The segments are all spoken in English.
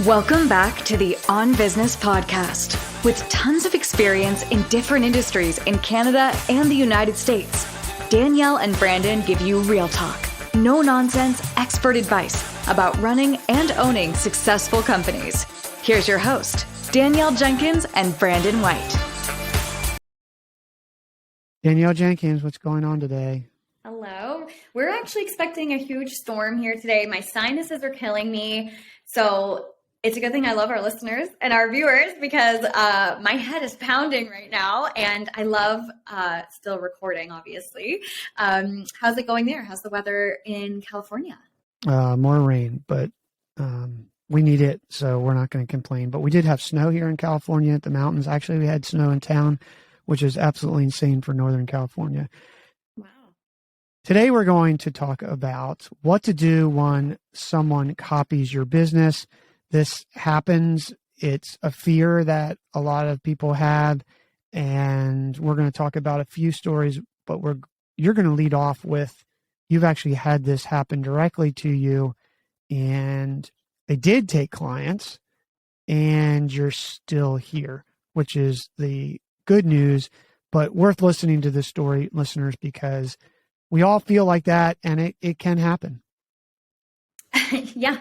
Welcome back to the On Business podcast. With tons of experience in different industries in Canada and the United States, Danielle and Brandon give you real talk, no nonsense expert advice about running and owning successful companies. Here's your host, Danielle Jenkins and Brandon White. Danielle Jenkins, what's going on today? Hello. We're actually expecting a huge storm here today. My sinuses are killing me. So it's a good thing I love our listeners and our viewers because my head is pounding right now and I love still recording, obviously. How's it going there? How's the weather in California? More rain, but we need it, so we're not going to complain. But we did have snow here in California at the mountains. Actually, we had snow in town, which is absolutely insane for Northern California. Wow. Today, we're going to talk about what to do when someone copies your business. This happens. It's a fear that a lot of people have, and we're going to talk about a few stories, but you're going to lead off with you've actually had this happen directly to you, and they did take clients, and you're still here, which is the good news, but worth listening to this story, listeners, because we all feel like that, and it can happen. Yeah.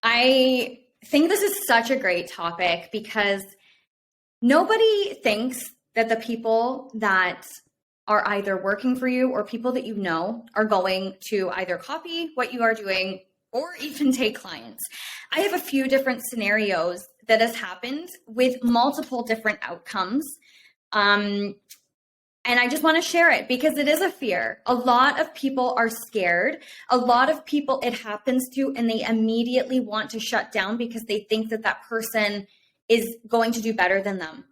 I think this is such a great topic because nobody thinks that the people that are either working for you or people that you know are going to either copy what you are doing or even take clients. I have a few different scenarios that has happened with multiple different outcomes. And I just want to share it because it is a fear. A lot of people are scared. A lot of people it happens to, and they immediately want to shut down because they think that that person is going to do better than them.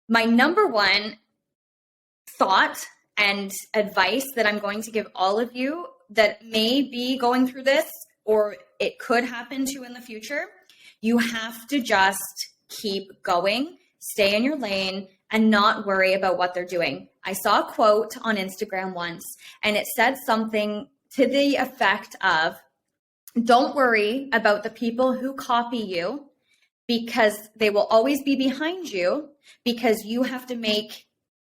My number one thought and advice that I'm going to give all of you that may be going through this or it could happen to in the future, you have to just keep going, stay in your lane, and not worry about what they're doing. I saw a quote on Instagram once, and it said something to the effect of, don't worry about the people who copy you because they will always be behind you because you have to make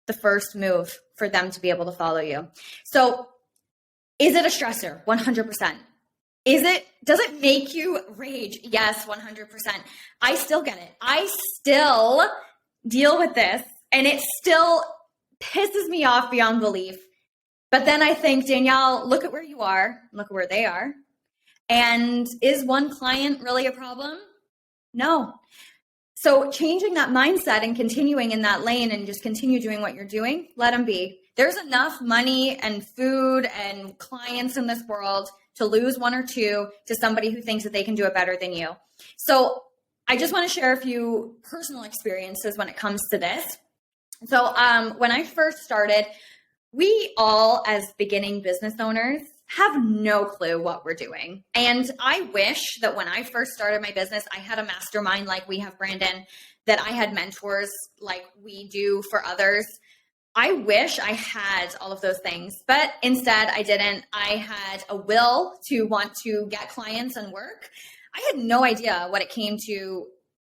the first move for them to be able to follow you. So is it a stressor? 100%. Does it make you rage? Yes, 100%. I still get it. I still deal with this and it still pisses me off beyond belief. But then I think, Danielle, look at where you are, look at where they are. And is one client really a problem? No. So changing that mindset and continuing in that lane and just continue doing what you're doing, let them be. There's enough money and food and clients in this world to lose one or two to somebody who thinks that they can do it better than you. So I just want to share a few personal experiences when it comes to this. So when I first started, we all as beginning business owners have no clue what we're doing. And I wish that when I first started my business, I had a mastermind like we have, Brandon, that I had mentors like we do for others. I wish I had all of those things, but instead I didn't. I had a will to want to get clients and work. I had no idea what it came to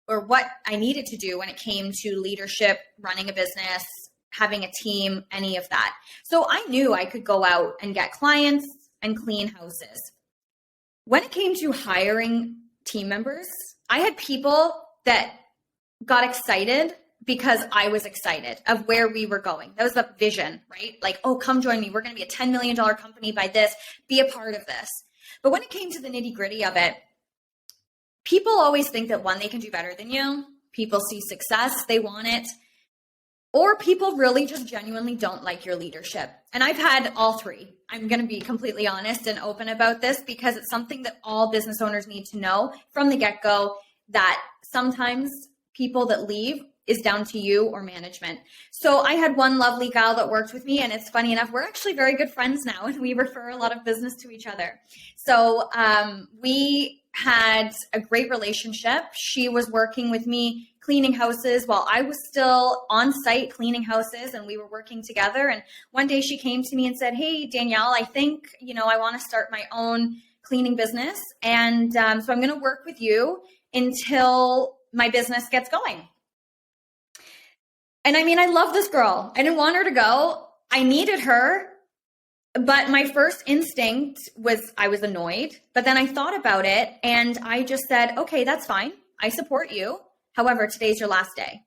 or what I needed to do when it came to leadership, running a business, having a team, any of that. So I knew I could go out and get clients and clean houses. When it came to hiring team members, I had people that got excited because I was excited of where we were going. That was the vision, right? Like, oh, come join me. We're going to be a $10 million company by this. Be a part of this. But when it came to the nitty gritty of it, people always think that one, they can do better than you. People see success, they want it. Or people really just genuinely don't like your leadership. And I've had all three. I'm going to be completely honest and open about this because it's something that all business owners need to know from the get-go, that sometimes people that leave is down to you or management. So I had one lovely gal that worked with me, and it's funny enough, we're actually very good friends now, and we refer a lot of business to each other. So we had a great relationship. She was working with me cleaning houses while I was still on site cleaning houses, and we were working together. And one day she came to me and said, "Hey, Danielle, I think, I want to start my own cleaning business. And so I'm going to work with you until my business gets going. And I mean, I love this girl. I didn't want her to go. I needed her. But my first instinct was I was annoyed. But then I thought about it and I just said, okay, that's fine. I support you. However, today's your last day.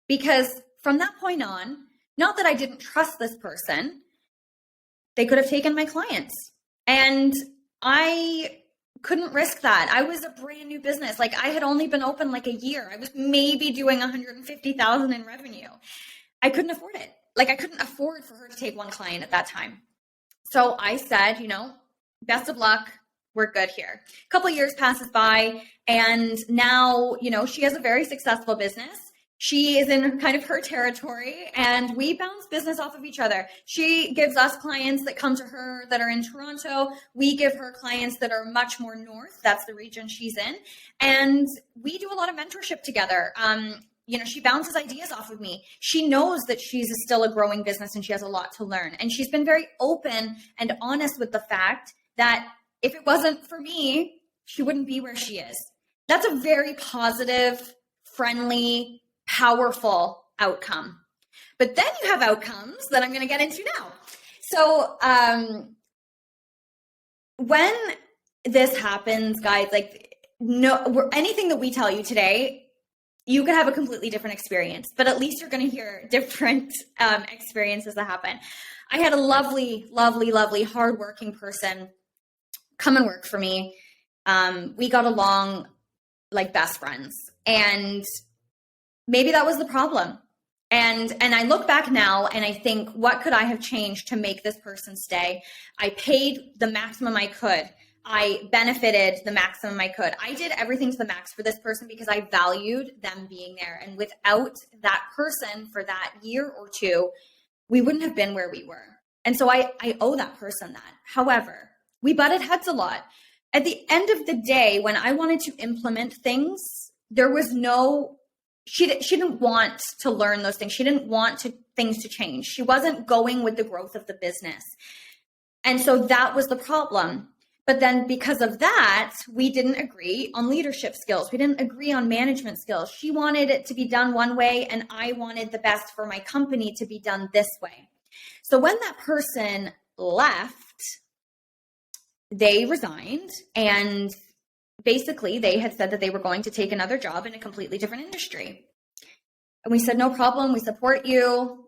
Because from that point on, not that I didn't trust this person, they could have taken my clients. And I couldn't risk that. I was a brand new business. Like I had only been open like a year. I was maybe doing 150,000 in revenue. I couldn't afford it. Like I couldn't afford for her to take one client at that time. So I said, best of luck. We're good here. A couple of years passes by and now, she has a very successful business. She is in kind of her territory and we bounce business off of each other. She gives us clients that come to her that are in Toronto. We give her clients that are much more north. That's the region she's in. And we do a lot of mentorship together. She bounces ideas off of me. She knows that she's still a growing business and she has a lot to learn. And she's been very open and honest with the fact that if it wasn't for me, she wouldn't be where she is. That's a very positive, friendly, powerful outcome. But then you have outcomes that I'm going to get into now. So when this happens, guys, anything that we tell you today, you could have a completely different experience, but at least you're going to hear different experiences that happen. I had a lovely, lovely, lovely, hardworking person come and work for me. We got along like best friends, and maybe that was the problem. And I look back now and I think, what could I have changed to make this person stay? I paid the maximum I could. I benefited the maximum I could. I did everything to the max for this person because I valued them being there. And without that person for that year or two, we wouldn't have been where we were. And so I owe that person that. However, we butted heads a lot. At the end of the day, when I wanted to implement things, there was she didn't want to learn those things. She didn't want things to change. She wasn't going with the growth of the business. And so that was the problem. But then because of that, we didn't agree on leadership skills. We didn't agree on management skills. She wanted it to be done one way, and I wanted the best for my company to be done this way. So when that person left, they resigned, and basically they had said that they were going to take another job in a completely different industry. And we said, no problem. We support you.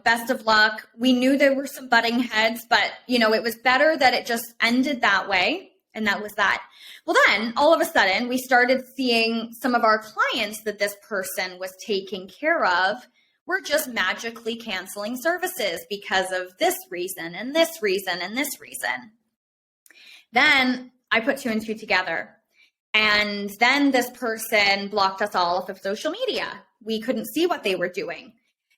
Best of luck. We knew there were some butting heads, but, it was better that it just ended that way. And that was that. Well, then all of a sudden we started seeing some of our clients that this person was taking care of were just magically canceling services because of this reason and this reason and this reason. Then I put two and two together. And then this person blocked us all off of social media. We couldn't see what they were doing.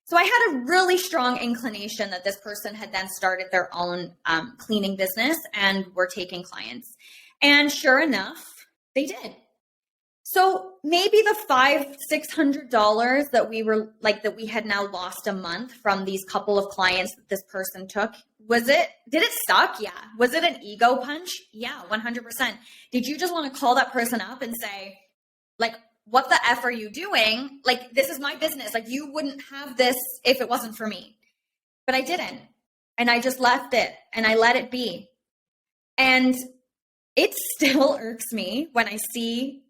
So I had a really strong inclination that this person had then started their own cleaning business and were taking clients. And sure enough, they did. So maybe the $500-$600 that we had now lost a month from these couple of clients that this person took, did it suck? Yeah. Was it an ego punch? Yeah, 100%. Did you just want to call that person up and say, what the F are you doing? This is my business. You wouldn't have this if it wasn't for me. But I didn't. And I just left it and I let it be. And it still irks me when I see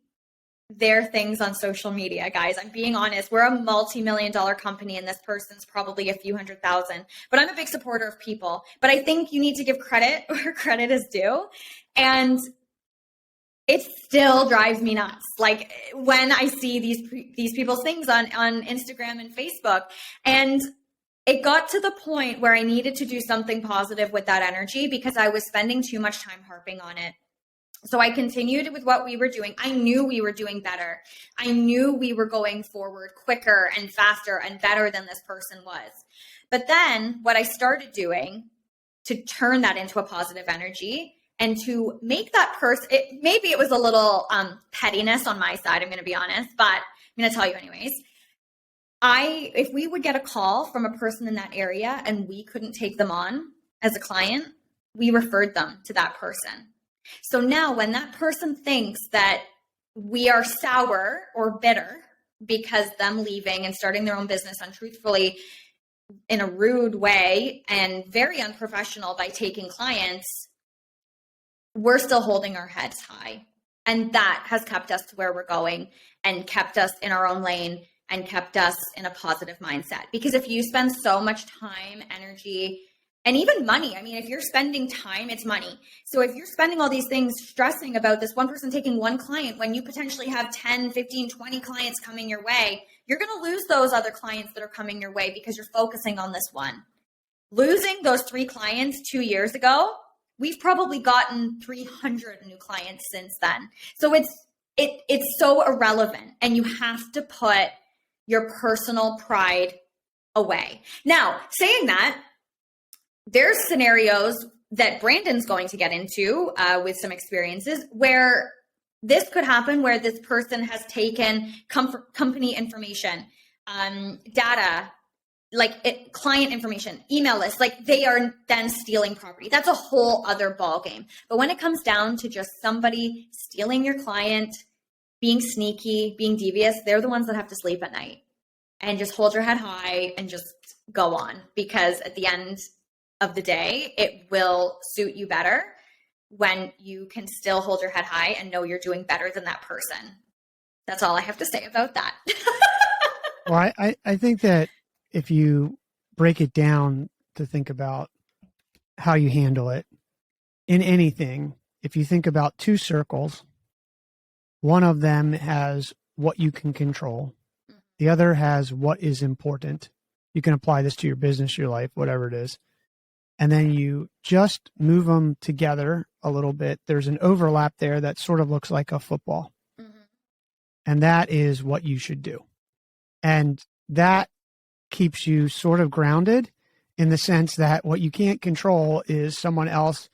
their things on social media, guys. I'm being honest. We're a multi-million-dollar company and this person's probably a few $100,000. But I'm a big supporter of people. But I think you need to give credit where credit is due. And it still drives me nuts. When I see these people's things on Instagram and Facebook, and it got to the point where I needed to do something positive with that energy because I was spending too much time harping on it. So I continued with what we were doing. I knew we were doing better. I knew we were going forward quicker and faster and better than this person was. But then what I started doing to turn that into a positive energy and to make that person, maybe it was a little pettiness on my side, I'm going to be honest, but I'm going to tell you anyways. If we would get a call from a person in that area and we couldn't take them on as a client, we referred them to that person. So now when that person thinks that we are sour or bitter because them leaving and starting their own business untruthfully in a rude way and very unprofessional by taking clients, we're still holding our heads high. And that has kept us to where we're going and kept us in our own lane and kept us in a positive mindset. Because if you spend so much time, energy, and even money, I mean, if you're spending time, it's money. So if you're spending all these things stressing about this one person taking one client when you potentially have 10, 15, 20 clients coming your way, you're going to lose those other clients that are coming your way because you're focusing on this one. Losing those 3 clients 2 years ago, we've probably gotten 300 new clients since then. So it's so irrelevant, and you have to put your personal pride away. Now, saying that, there's scenarios that Brandon's going to get into with some experiences where this could happen, where this person has taken company information, data, like client information, email lists, like they are then stealing property. That's a whole other ball game. But when it comes down to just somebody stealing your client, being sneaky, being devious, they're the ones that have to sleep at night and just hold your head high and just go on, because at the end of the day, it will suit you better when you can still hold your head high and know you're doing better than that person. That's all I have to say about that. Well, I think that if you break it down to think about how you handle it in anything, if you think about 2 circles, one of them has what you can control. The other has what is important. You can apply this to your business, your life, whatever it is. And then you just move them together a little bit. There's an overlap there that sort of looks like a football. Mm-hmm. And that is what you should do. And that keeps you sort of grounded in the sense that what you can't control is someone else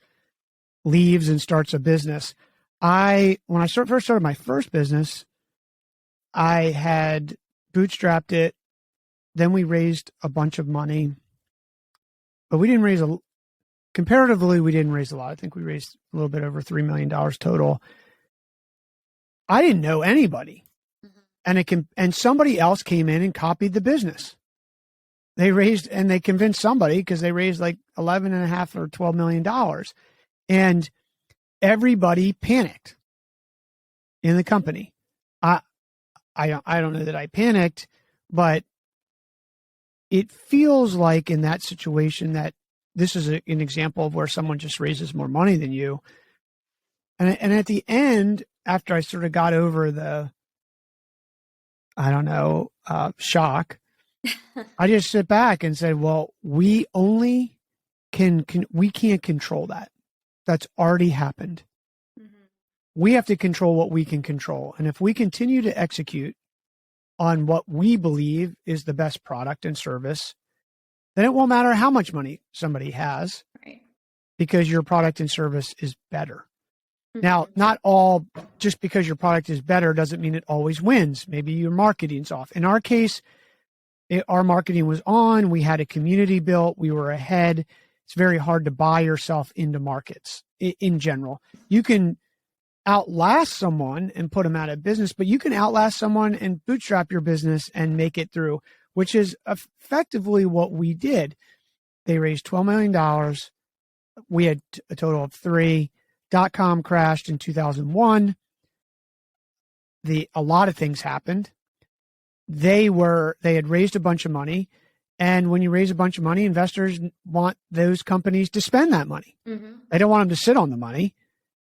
leaves and starts a business. When I first started my first business, I had bootstrapped it. Then we raised a bunch of money, but we didn't raise comparatively, we didn't raise a lot. I think we raised a little bit over $3 million total. I didn't know anybody. Mm-hmm. And somebody else came in and copied the business. They convinced somebody, because they raised like 11.5 or $12 million. And everybody panicked in the company. I don't know that I panicked, but it feels like in that situation that this is an example of where someone just raises more money than you. And at the end, after I sort of got over the, shock, I just sit back and say, well, we can't control that. That's already happened. Mm-hmm. We have to control what we can control. And if we continue to execute on what we believe is the best product and service, then it won't matter how much money somebody has, right? Because your product and service is better. Mm-hmm. Now, just because your product is better doesn't mean it always wins. Maybe your marketing's off. In our case, our marketing was on. We had a community built. We were ahead. It's very hard to buy yourself into markets in general. You can outlast someone and put them out of business, but you can outlast someone and bootstrap your business and make it through, which is effectively what we did. They raised $12 million. We had a total of 3. .com crashed in 2001. A lot of things happened. They had raised a bunch of money. And when you raise a bunch of money, investors want those companies to spend that money. Mm-hmm. They don't want them to sit on the money.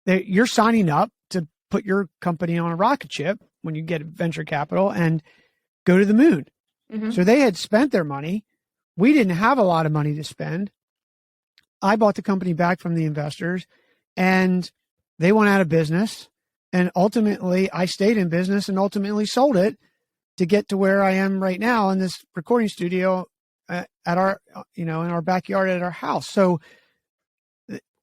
You're signing up to put your company on a rocket ship when you get venture capital and go to the moon. Mm-hmm. So they had spent their money. We didn't have a lot of money to spend. I bought the company back from the investors, and they went out of business. And ultimately, I stayed in business and ultimately sold it to get to where I am right now in this recording studio at our, in our backyard at our house. So,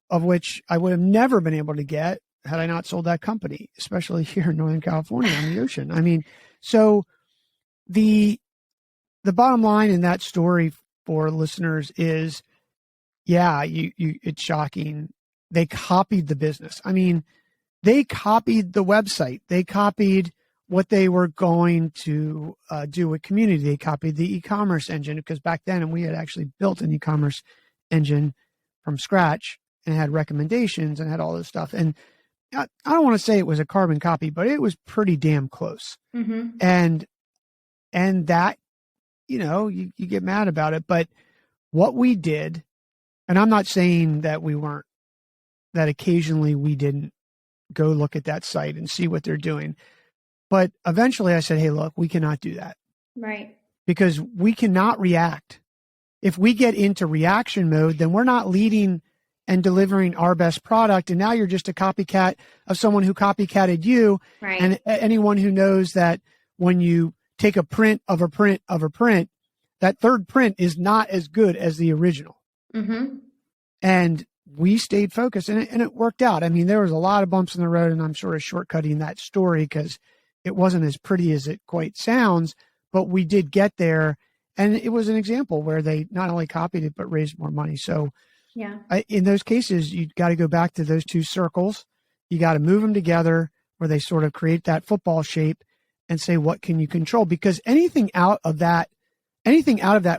of which I would have never been able to get had I not sold that company, especially here in Northern California on the ocean. I mean, so the bottom line in that story for listeners is, yeah, it's shocking they copied the business. I mean, they copied the website. They copied what they were going to do with community. They copied the e-commerce engine, because back then, and we had actually built an e-commerce engine from scratch and had recommendations and had all this stuff. And I don't want to say it was a carbon copy, but it was pretty damn close. Mm-hmm. And that, you get mad about it. But what we did, and I'm not saying that that occasionally we didn't go look at that site and see what they're doing. But eventually I said, hey, look, we cannot do that. Right. Because we cannot react. If we get into reaction mode, then we're not leading and delivering our best product. And now you're just a copycat of someone who copycatted you. Right. And anyone who knows that when you take a print of a print of a print, that third print is not as good as the original. Mm-hmm. And we stayed focused, and it worked out. I mean, there was a lot of bumps in the road, and I'm sort of shortcutting that story because it wasn't as pretty as it quite sounds, but we did get there. And it was an example where they not only copied it, but raised more money. So yeah, in those cases, you got to go back to those two circles. You got to move them together where they sort of create that football shape and say, what can you control? Because anything out of that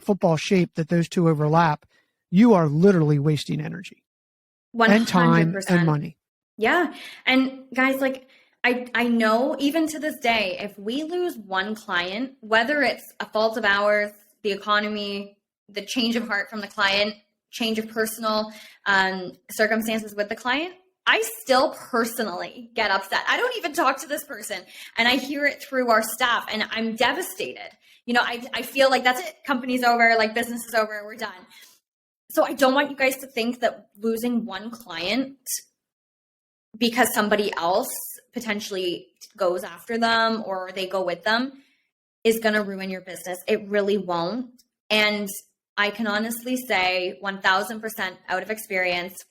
football shape that those two overlap, you are literally wasting energy 100%. and time and money. Yeah. And guys, like, I know even to this day, if we lose one client, whether it's a fault of ours, the economy, the change of heart from the client, change of personal circumstances with the client, I still personally get upset. I don't even talk to this person, and I hear it through our staff, and I'm devastated. I feel like that's it. Company's over, like business is over, we're done. So I don't want you guys to think that losing one client because somebody else potentially goes after them or they go with them is going to ruin your business. It really won't. And I can honestly say 1000% out of experience,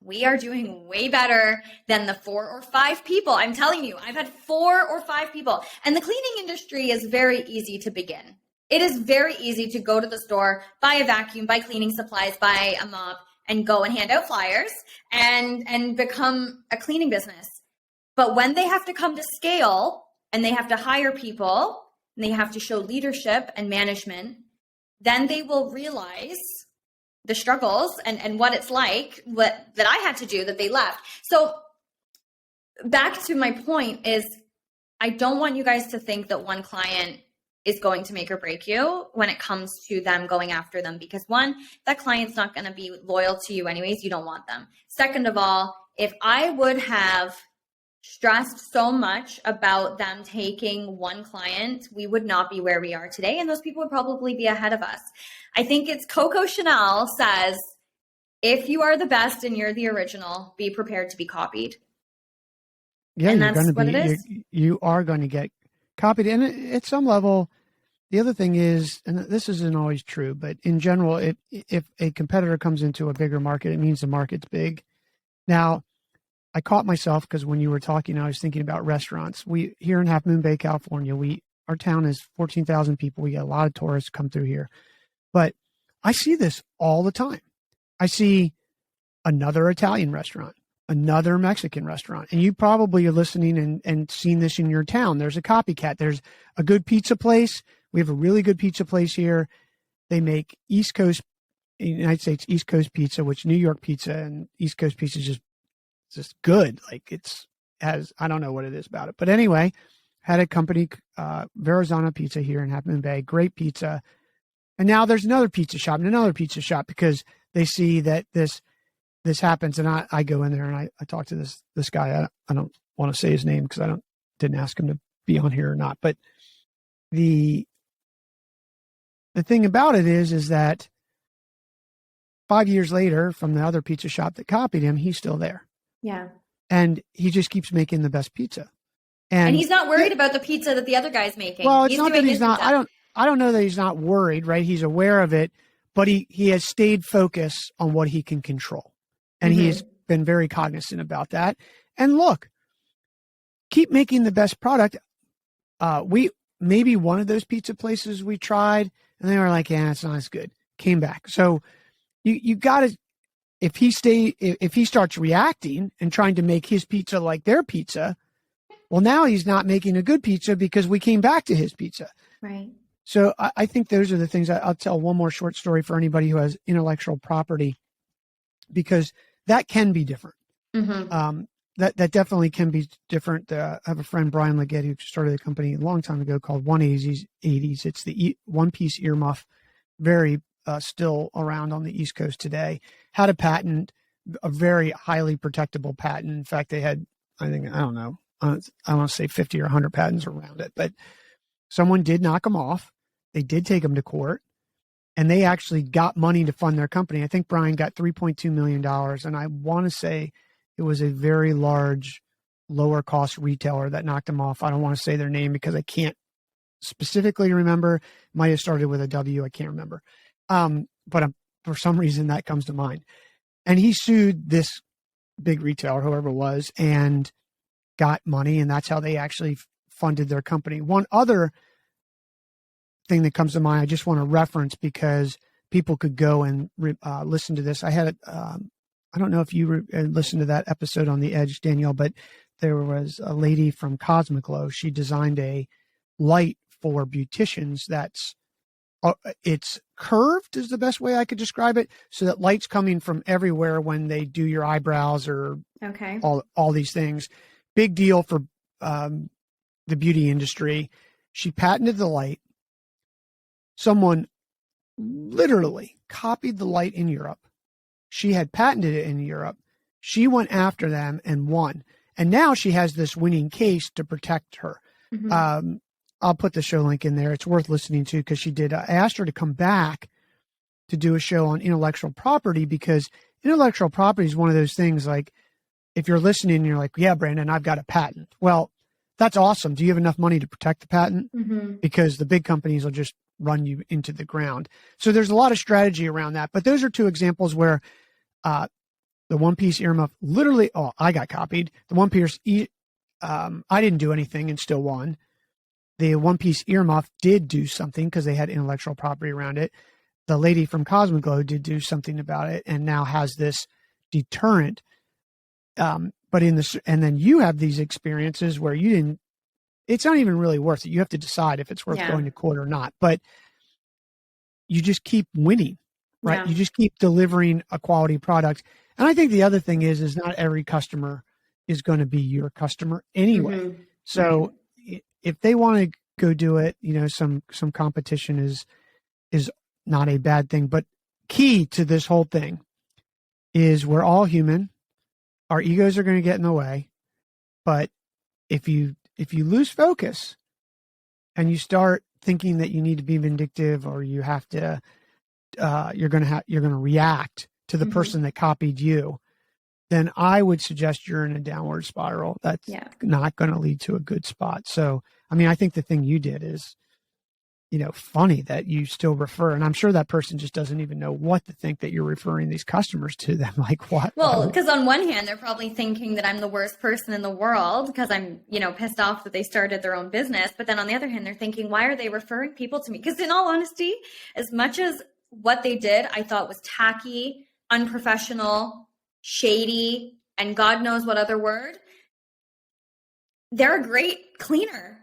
we are doing way better than the 4 or 5 people. I'm telling you, I've had 4 or 5 people. And the cleaning industry is very easy to begin. It is very easy to go to the store, buy a vacuum, buy cleaning supplies, buy a mop, and go and hand out flyers and become a cleaning business. But when they have to come to scale and they have to hire people and they have to show leadership and management, then they will realize the struggles and what it's like, that I had to do, that they left. So back to my point is, I don't want you guys to think that one client is going to make or break you when it comes to them going after them, because one, that client's not going to be loyal to you anyways. You don't want them. Second of all, if I would have stressed so much about them taking one client, we would not be where we are today. And those people would probably be ahead of us. I think it's Coco Chanel says, if you are the best and you're the original, be prepared to be copied. Yeah, and that's what it is. You are going to get copied. And at some level, the other thing is, and this isn't always true, but in general, if a competitor comes into a bigger market, it means the market's big. Now, I caught myself because when you were talking, I was thinking about restaurants. We here in Half Moon Bay, California, our town is 14,000 people. We get a lot of tourists come through here, but I see this all the time. I see another Italian restaurant, another Mexican restaurant, and you probably are listening and seen this in your town. There's a copycat. There's a good pizza place. We have a really good pizza place here. They make East Coast, United States East Coast pizza, which New York pizza and East Coast pizza is just good. Like I don't know what it is about it. But anyway, had a company, Verrazano Pizza here in Half Moon Bay, great pizza. And now there's another pizza shop and another pizza shop because they see that this happens. And I go in there and I talk to this guy. I don't want to say his name because didn't ask him to be on here or not. But the thing about it is that 5 years later from the other pizza shop that copied him, he's still there. Yeah. And he just keeps making the best pizza. And he's not worried about the pizza that the other guy's making. Well, it's not that he's not. I don't know that he's not worried, right? He's aware of it, but he has stayed focused on what he can control. And he has been very cognizant about that. And look, keep making the best product. Maybe one of those pizza places we tried and they were like, yeah, it's not as good. Came back. So you got to, if he starts reacting and trying to make his pizza like their pizza, well, now he's not making a good pizza because we came back to his pizza. Right. So I think those are the things. I'll tell one more short story for anybody who has intellectual property, because that can be different. Mm-hmm. That definitely can be different. I have a friend, Brian Leggett, who started a company a long time ago called 180s. It's the one-piece earmuff, very still around on the East Coast today. Had a patent, a very highly protectable patent. In fact, they had, I don't know, I want to say 50 or 100 patents around it, but someone did knock them off. They did take them to court, and they actually got money to fund their company. I think Brian got $3.2 million, and I want to say it was a very large, lower cost retailer that knocked them off. I don't want to say their name because I can't specifically remember. Might have started with a W. I can't remember. But for some reason that comes to mind. And he sued this big retailer, whoever it was, and got money. And that's how they actually funded their company. One other thing that comes to mind, I just want to reference because people could go and listen to this. I had I don't know if you listened to that episode on The Edge, Danielle, but there was a lady from Cosmic Glow. She designed a light for beauticians that's it's curved is the best way I could describe it, so that light's coming from everywhere when they do your eyebrows or all these things. Big deal for the beauty industry. She patented the light. Someone literally copied the light in Europe. She had patented it in Europe. She went after them and won. And now she has this winning case to protect her. Mm-hmm. I'll put the show link in there. It's worth listening to because she did. I asked her to come back to do a show on intellectual property, because intellectual property is one of those things, like, if you're listening and you're like, yeah, Brandon, I've got a patent. Well, that's awesome. Do you have enough money to protect the patent? Mm-hmm. Because the big companies will just run you into the ground. So there's a lot of strategy around that. But those are two examples where the one-piece earmuff literally, I got copied. The one-piece, I didn't do anything and still won. The one-piece earmuff did do something because they had intellectual property around it. The lady from Cosmic Glow did do something about it and now has this deterrent. But and then you have these experiences where you didn't, it's not even really worth it. You have to decide if it's worth going to court or not, but you just keep winning, right? Yeah. You just keep delivering a quality product. And I think the other thing is not every customer is going to be your customer anyway. Mm-hmm. So if they want to go do it, some competition is not a bad thing, but key to this whole thing is we're all human. Our egos are going to get in the way. But if you lose focus and you start thinking that you need to be vindictive, or you have to, you're going to react to the person that copied you, then I would suggest you're in a downward spiral. That's not going to lead to a good spot. So, I think the thing you did is, funny that you still refer, and I'm sure that person just doesn't even know what to think that you're referring these customers to them. Like, what? Well, because on one hand, they're probably thinking that I'm the worst person in the world because I'm, pissed off that they started their own business. But then on the other hand, they're thinking, why are they referring people to me? Because in all honesty, as much as what they did, I thought was tacky, unprofessional, shady, and God knows what other word, they're a great cleaner.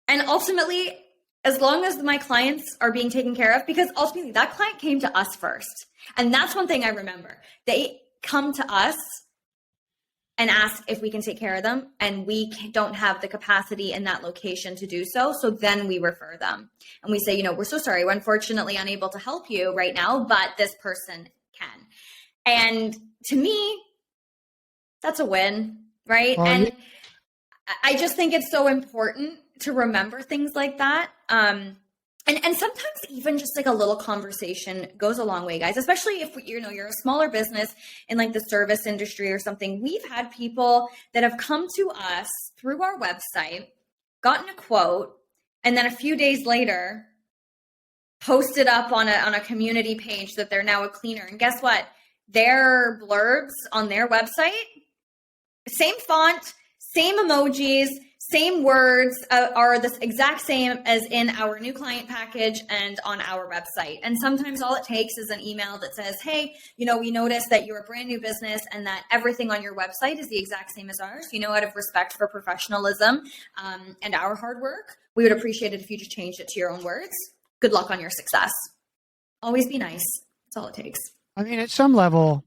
And ultimately, as long as my clients are being taken care of, because ultimately that client came to us first. And that's one thing I remember. They come to us and ask if we can take care of them, and we don't have the capacity in that location to do so. So then we refer them and we say, we're so sorry, we're unfortunately unable to help you right now, but this person can. And to me, that's a win, right? And I just think it's so important to remember things like that. And sometimes even just like a little conversation goes a long way, guys, especially if, you're a smaller business in like the service industry or something. We've had people that have come to us through our website, gotten a quote, and then a few days later posted up on a community page that they're now a cleaner. And guess what? Their blurbs on their website, same font, same emojis, same words are the exact same as in our new client package and on our website. And sometimes all it takes is an email that says, hey, we noticed that you're a brand new business and that everything on your website is the exact same as ours. Out of respect for professionalism and our hard work, we would appreciate it if you just changed it to your own words. Good luck on your success. Always be nice. That's all it takes. I mean, at some level,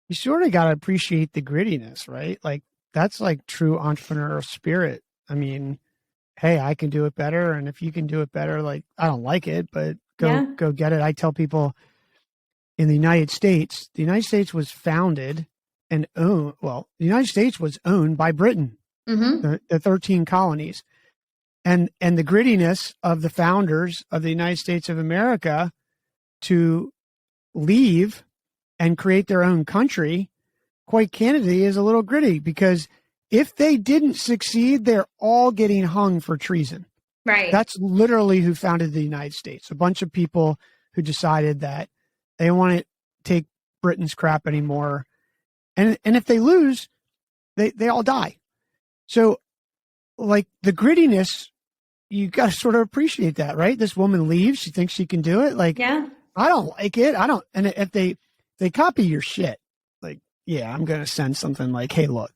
you sort of got to appreciate the grittiness, right? Like, that's like true entrepreneurial spirit. I mean, hey, I can do it better. And if you can do it better, like, I don't like it, but go get it. I tell people in the United States was founded and owned. Well, the United States was owned by Britain, the 13 colonies. And the grittiness of the founders of the United States of America to leave and create their own country, quite candidly, is a little gritty, because if they didn't succeed, they're all getting hung for treason. Right. That's literally who founded the United States. A bunch of people who decided that they don't want to take Britain's crap anymore. And if they lose, they all die. So, like, the grittiness, you got to sort of appreciate that, right? This woman leaves. She thinks she can do it. Like, yeah. I don't like it. I don't. And if they copy your shit, like, yeah, I'm going to send something like, hey, look,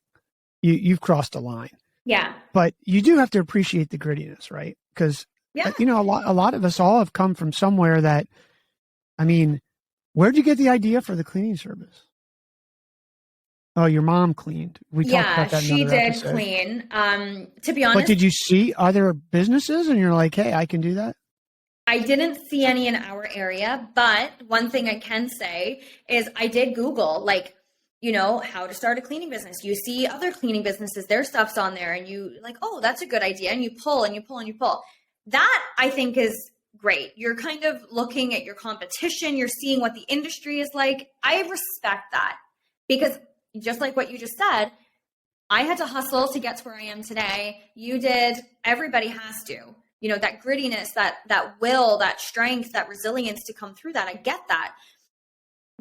you've crossed a line. Yeah. But you do have to appreciate the grittiness, right? Because, a lot of us all have come from somewhere that, I mean, where'd you get the idea for the cleaning service? Oh, your mom cleaned. We talked about that in she another did episode. clean. To be honest. But did you see other businesses and you're like, hey, I can do that? I didn't see any in our area, but one thing I can say is I did Google, like, how to start a cleaning business. You see other cleaning businesses, their stuff's on there, and you like, oh, that's a good idea. And you pull and you pull and you pull. That, I think, is great. You're kind of looking at your competition. You're seeing what the industry is like. I respect that, because just like what you just said, I had to hustle to get to where I am today. You did. Everybody has to. That grittiness, that will, that strength, that resilience to come through that. I get that.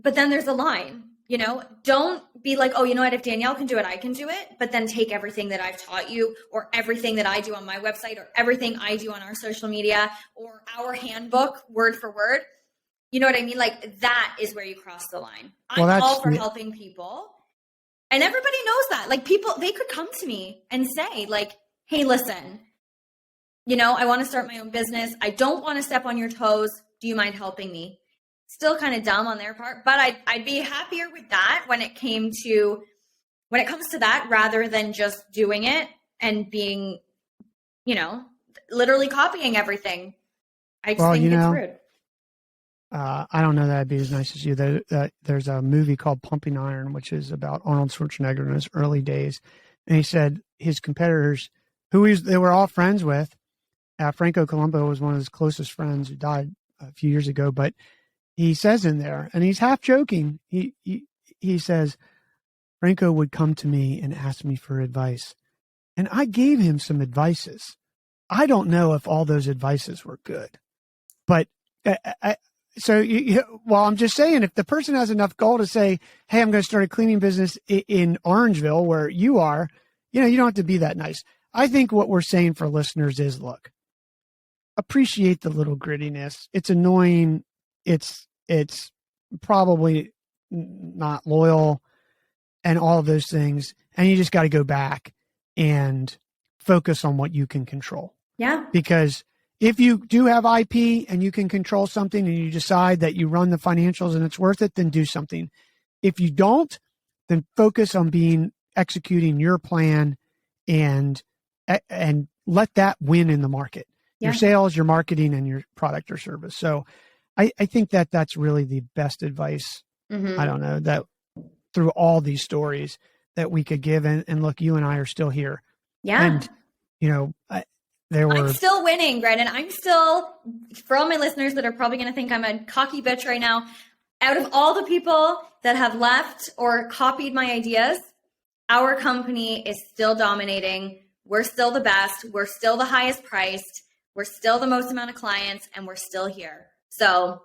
But then there's a line, don't be like, oh, you know what? If Danielle can do it, I can do it. But then take everything that I've taught you, or everything that I do on my website, or everything I do on our social media, or our handbook word for word. You know what I mean? Like, that is where you cross the line. I'm all for helping people. And everybody knows that. Like, people, they could come to me and say, like, hey, listen, I want to start my own business. I don't want to step on your toes. Do you mind helping me? Still kind of dumb on their part, but I'd be happier with that when it comes to that, rather than just doing it and being, literally copying everything. I just think it's rude. I don't know that I'd be as nice as you. There's a movie called Pumping Iron, which is about Arnold Schwarzenegger in his early days. And he said his competitors, they were all friends with, Franco Columbu was one of his closest friends, who died a few years ago, but he says in there, and he's half joking, he says, Franco would come to me and ask me for advice, and I gave him some advices. I don't know if all those advices were good, but I'm just saying, if the person has enough goal to say, hey, I'm going to start a cleaning business in Orangeville where you are, you don't have to be that nice. I think what we're saying for listeners is, look, appreciate the little grittiness. It's annoying. It's probably not loyal and all of those things. And you just got to go back and focus on what you can control. Yeah. Because if you do have IP and you can control something and you decide that you run the financials and it's worth it, then do something. If you don't, then focus on executing your plan and let that win in the market. Yeah. Your sales, your marketing, and your product or service. So I think that's really the best advice. I don't know, that through all these stories that we could give. And look, you and I are still here. Yeah. And, I'm still winning, Brandon. I'm still, for all my listeners that are probably going to think I'm a cocky bitch right now, out of all the people that have left or copied my ideas, our company is still dominating. We're still the best. We're still the highest priced. We're still the most amount of clients, and we're still here. So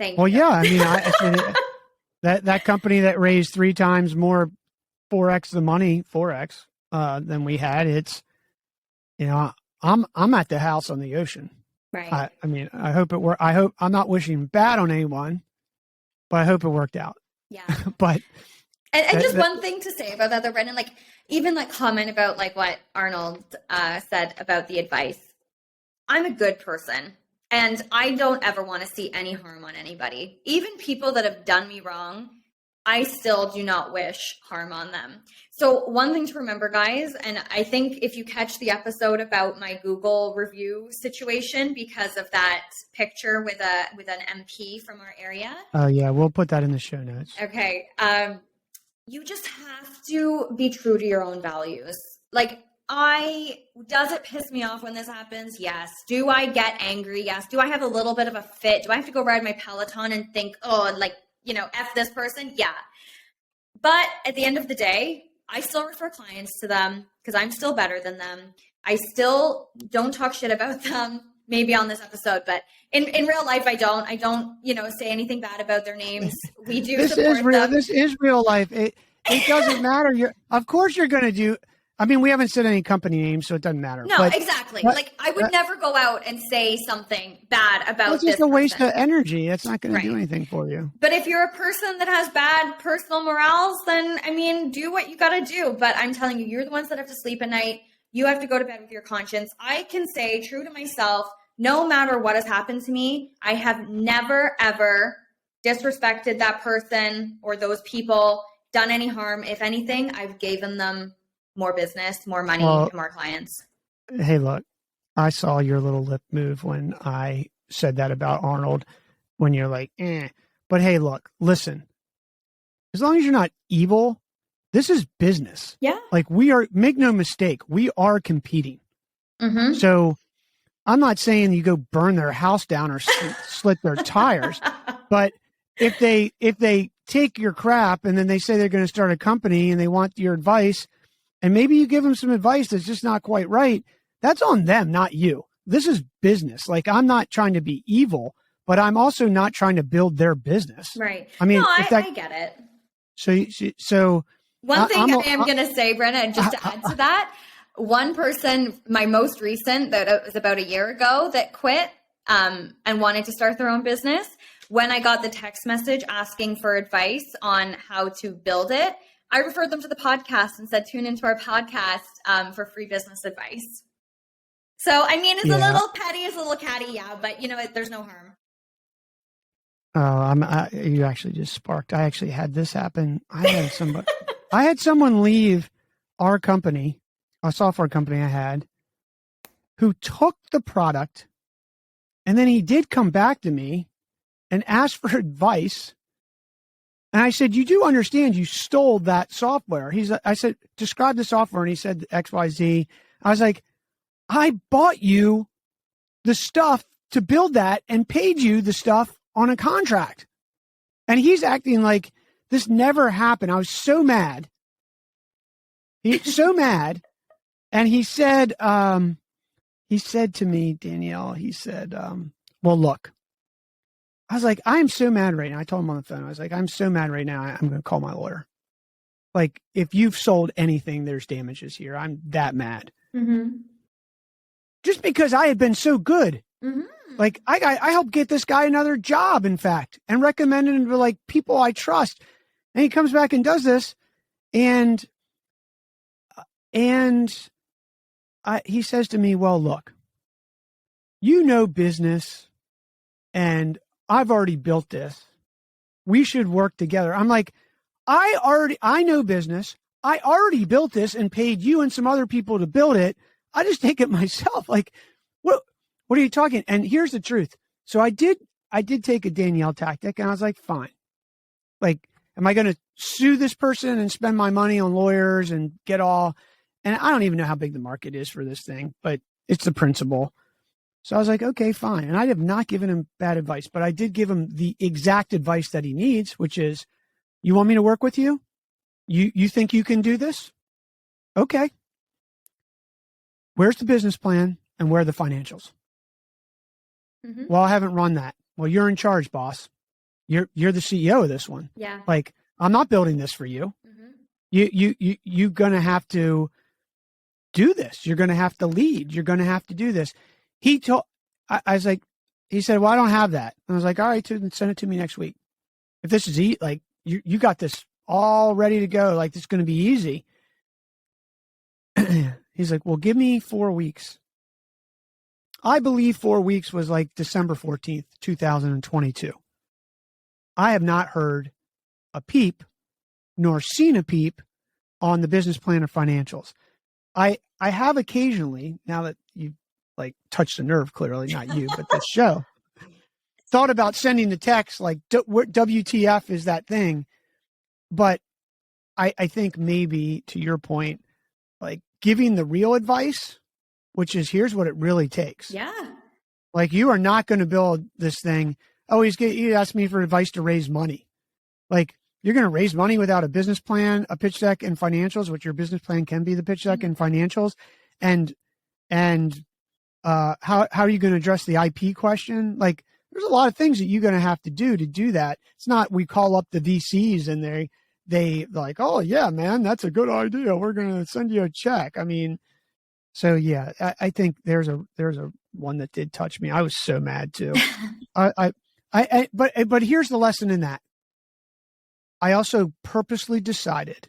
thank you. Well, yeah. I mean, that company that raised 3 times more, 4x the money, than we had, You know, I'm at the house on the ocean. Right. I mean, I hope it worked. I'm not wishing bad on anyone, but I hope it worked out. Yeah. But and just one thing to say about that, though, Brendan, like even like comment about like what Arnold said about the advice. I'm a good person and I don't ever want to see any harm on anybody. Even people that have done me wrong, I still do not wish harm on them. So one thing to remember, guys, and I think if you catch the episode about my Google review situation because of that picture with an MP from our area. Oh yeah, we'll put that in the show notes. Okay. You just have to be true to your own values. Like, does it piss me off when this happens? Yes. Do I get angry? Yes. Do I have a little bit of a fit? Do I have to go ride my Peloton and think, oh, like, you know, F this person? Yeah. But at the end of the day, I still refer clients to them because I'm still better than them. I still don't talk shit about them, maybe on this episode, but in real life, I don't, you know, say anything bad about their names. We do This support is real. them. This is real life. It doesn't matter. Of course you're going to do. I mean, we haven't said any company names, so it doesn't matter. No, exactly. Like I would never go out and say something bad about it's this just a waste person. of energy. It's not going to do anything for you. But if you're a person that has bad personal morals, then I mean, do what you got to do. But I'm telling you, you're the ones that have to sleep at night. You have to go to bed with your conscience. I can say true to myself, no matter what has happened to me, I have never, ever disrespected that person or those people, done any harm. If anything, I've given them more business, more money, and more clients. Hey, look, I saw your little lip move when I said that about Arnold, when you're like, eh. But hey, look, listen, as long as you're not evil, this is business. Yeah. Like make no mistake, we are competing. Mm-hmm. So I'm not saying you go burn their house down or slit their tires, but if they take your crap and then they say they're going to start a company and they want your advice, and maybe you give them some advice that's just not quite right, that's on them, not you. This is business. Like, I'm not trying to be evil, but I'm also not trying to build their business. Right. I mean, no, I get it. So one thing I am going to say, Brenna, just to add to that, one person, my most recent, that was about a year ago, that quit and wanted to start their own business. When I got the text message asking for advice on how to build it, I referred them to the podcast and said, tune into our podcast for free business advice. So, I mean, it's a little petty, it's a little catty, yeah, but you know, there's no harm. Oh, you actually just sparked. I actually had this happen. I had someone leave our company, a software company I had, who took the product, and then he did come back to me and ask for advice. And I said, you do understand you stole that software. I said, describe the software. And he said XYZ. I was like, I bought you the stuff to build that and paid you the stuff on a contract. And he's acting like this never happened. I was so mad. He's so mad. And he said to me, Danielle, he said, well, look, I was like, I'm so mad right now. I told him on the phone, I was like, I'm so mad right now. I'm going to call my lawyer. Like, if you've sold anything, there's damages here. I'm that mad. Mm-hmm. Just because I had been so good. Mm-hmm. Like, I helped get this guy another job, in fact, and recommended him to like people I trust. And he comes back and does this. And he says to me, well, look, you know business and I've already built this. We should work together. I'm like, I know business. I already built this and paid you and some other people to build it. I just take it myself. Like, what are you talking? And here's the truth. So I did take a Danielle tactic, and I was like, fine. Like, am I going to sue this person and spend my money on lawyers and get all, and I don't even know how big the market is for this thing, but it's the principle. So I was like, okay, fine. And I have not given him bad advice, but I did give him the exact advice that he needs, which is, you want me to work with you? You think you can do this? Okay. Where's the business plan and where are the financials? Mm-hmm. Well, I haven't run that. Well, you're in charge, boss. You're the CEO of this one. Yeah. Like, I'm not building this for you. Mm-hmm. You're going to have to do this. You're going to have to lead. You're going to have to do this. I was like, he said, well, I don't have that. And I was like, all right, send it to me next week. If this is like, you got this all ready to go, like this is going to be easy. He's like, well, give me 4 weeks. I believe 4 weeks was like December 14th, 2022. I have not heard a peep nor seen a peep on the business plan or financials. I have occasionally, now that you like touched the nerve, clearly not you, but the show, thought about sending the text like WTF is that thing. But I think maybe to your point, like giving the real advice, which is here's what it really takes. Yeah. Like you are not going to build this thing. Oh, he asked me for advice to raise money. Like you're going to raise money without a business plan, a pitch deck, and financials, which your business plan can be the pitch deck and financials. And how are you going to address the IP question? Like there's a lot of things that you're going to have to do that. It's not, we call up the VCs and they like, oh yeah, man, that's a good idea. We're going to send you a check. I mean, so yeah, I think there's a one that did touch me. I was so mad too. But here's the lesson in that. I also purposely decided.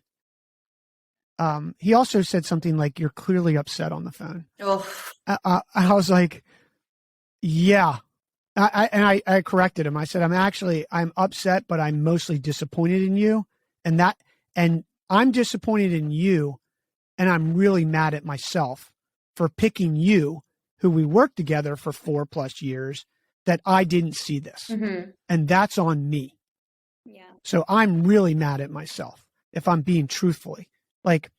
He also said something like, "You're clearly upset on the phone." Oh. I was like, "Yeah," I corrected him. I said, I'm upset, but I'm mostly disappointed in you, and I'm disappointed in you, and I'm really mad at myself for picking you, who we worked together for 4+ years, that I didn't see this, and that's on me. Yeah. So I'm really mad at myself if I'm being truthfully. Like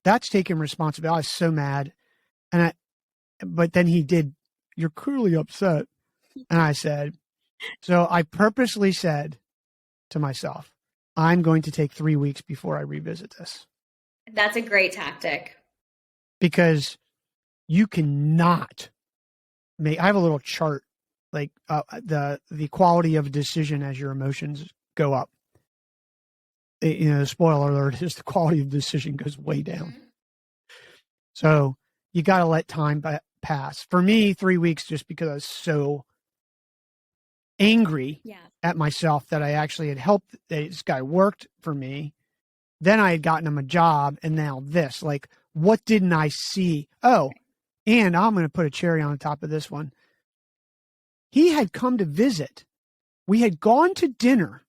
that's taking responsibility. I was so mad. But then he did, "You're clearly upset." And I said, so I purposely said to myself, I'm going to take 3 weeks before I revisit this. That's a great tactic. Because you cannot I have a little chart, like the quality of a decision as your emotions go up. Spoiler alert is the quality of the decision goes way down. So you got to let time pass. For me, 3 weeks, just because I was so angry at myself that I actually had helped. This guy worked for me. Then I had gotten him a job, and now this. Like, what didn't I see? Oh, and I'm going to put a cherry on the top of this one. He had come to visit. We had gone to dinner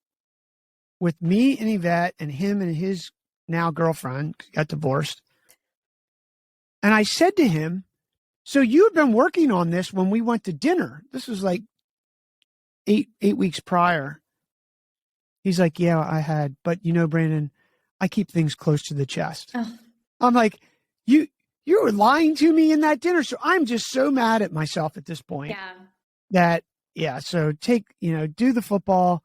with me and Yvette and him and his now girlfriend, got divorced. And I said to him, so you had been working on this when we went to dinner. This was like eight weeks prior. He's like, yeah, I had. But, Brandon, I keep things close to the chest. Oh. I'm like, you were lying to me in that dinner. So I'm just so mad at myself at this point. So do the football.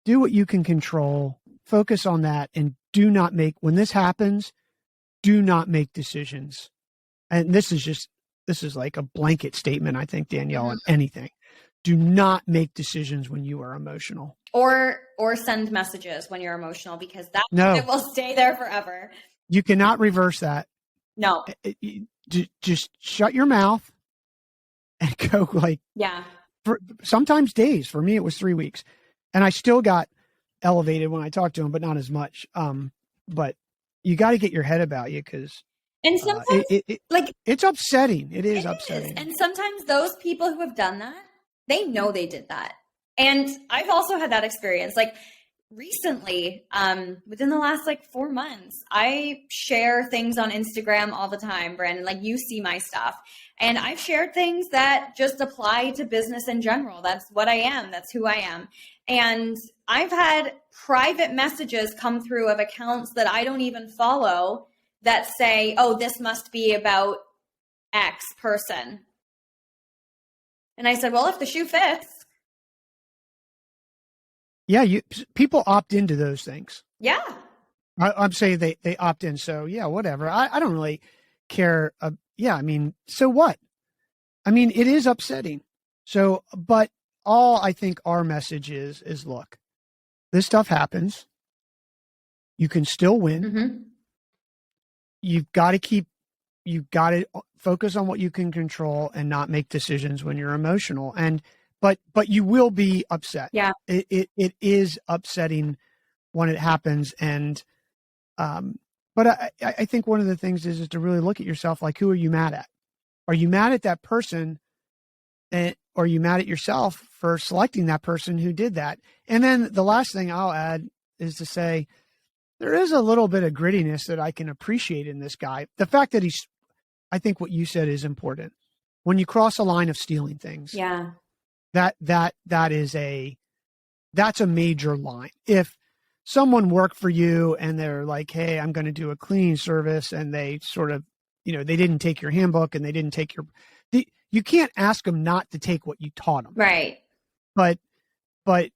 Do what you can control, focus on that, and when this happens, do not make decisions. And this is like a blanket statement, I think, Danielle, on anything. Do not make decisions when you are emotional. Or send messages when you're emotional, because it will stay there forever. You cannot reverse that. No. Just shut your mouth and go for sometimes days. For me, it was 3 weeks. And I still got elevated when I talked to him, but not as much. But you got to get your head about you, because sometimes it's upsetting. It is upsetting. And sometimes those people who have done that, they know they did that. And I've also had that experience. Like recently, within the last 4 months, I share things on Instagram all the time, Brandon. Like, you see my stuff. And I've shared things that just apply to business in general. That's what I am. That's who I am. And I've had private messages come through of accounts that I don't even follow that say, oh, this must be about X person. And I said, well, if the shoe fits. Yeah, people opt into those things. Yeah. I'm saying they opt in. So, yeah, whatever. I don't really care. So what? I mean, it is upsetting. So, but all I think our message is look, this stuff happens. You can still win. You've got to keep you got to focus on what you can control and not make decisions when you're emotional. But you will be upset. Yeah. It is upsetting when it happens. And, but I think one of the things is to really look at yourself. Like, who are you mad at? Are you mad at that person? Or are you mad at yourself for selecting that person who did that? And then the last thing I'll add is to say, there is a little bit of grittiness that I can appreciate in this guy. The fact that I think what you said is important. When you cross a line of stealing things, yeah, that's a major line. If someone worked for you and they're like, hey, I'm going to do a cleaning service, and they sort of, they didn't take your handbook and they didn't take you can't ask them not to take what you taught them. right. But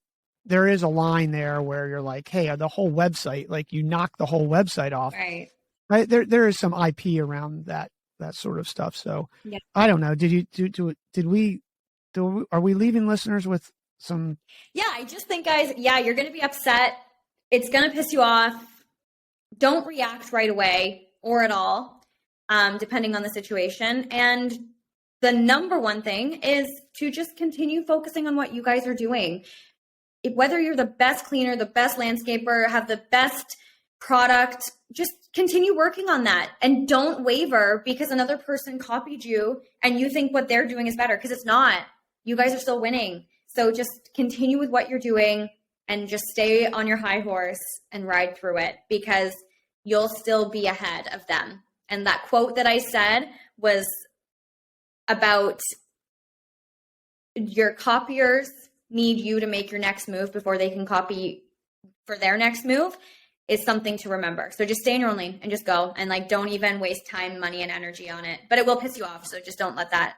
there is a line there where you're like, hey, the whole website, like you knock the whole website off. Right. Right. There is some IP around that sort of stuff. So Yeah. I don't know. Are we leaving listeners with some? Yeah. I just think, guys, you're going to be upset. It's going to piss you off. Don't react right away or at all, depending on the situation. And the number one thing is to just continue focusing on what you guys are doing. Whether you're the best cleaner, the best landscaper, have the best product, just continue working on that, and don't waver because another person copied you and you think what they're doing is better, because it's not. You guys are still winning. So just continue with what you're doing and just stay on your high horse and ride through it, because you'll still be ahead of them. And that quote that I said was about your copiers need you to make your next move before they can copy for their next move, is something to remember. So just stay in your own lane and just go, and don't even waste time, money, and energy on it. But it will piss you off. So just don't let that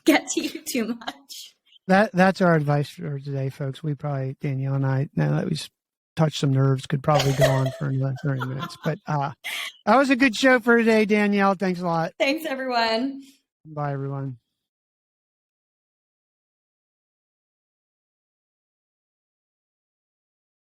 get to you too much. That's our advice for today, folks. We probably, Danielle and I, now that we've touched some nerves, could probably go on for another 30 minutes. But that was a good show for today, Danielle. Thanks a lot. Thanks, everyone. Bye, everyone.